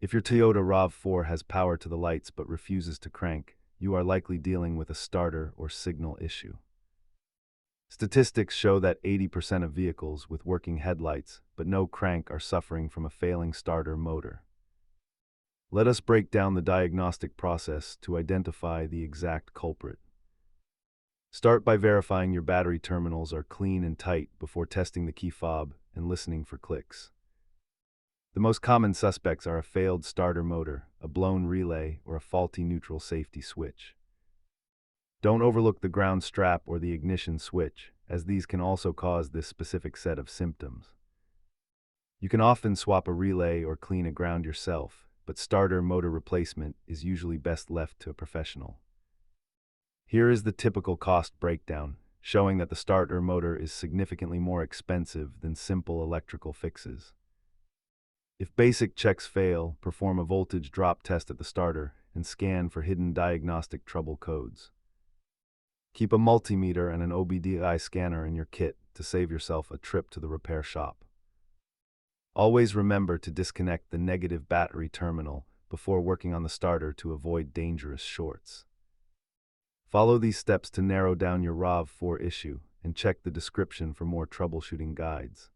If your Toyota RAV4 has power to the lights but refuses to crank, you are likely dealing with a starter or signal issue. Statistics show that 80% of vehicles with working headlights but no crank are suffering from a failing starter motor. Let us break down the diagnostic process to identify the exact culprit. Start by verifying your battery terminals are clean and tight before testing the key fob and listening for clicks. The most common suspects are a failed starter motor, a blown relay, or a faulty neutral safety switch. Don't overlook the ground strap or the ignition switch, as these can also cause this specific set of symptoms. You can often swap a relay or clean a ground yourself, but starter motor replacement is usually best left to a professional. Here is the typical cost breakdown, showing that the starter motor is significantly more expensive than simple electrical fixes. If basic checks fail, perform a voltage drop test at the starter and scan for hidden diagnostic trouble codes. Keep a multimeter and an OBD-I scanner in your kit to save yourself a trip to the repair shop. Always remember to disconnect the negative battery terminal before working on the starter to avoid dangerous shorts. Follow these steps to narrow down your RAV4 issue and check the description for more troubleshooting guides.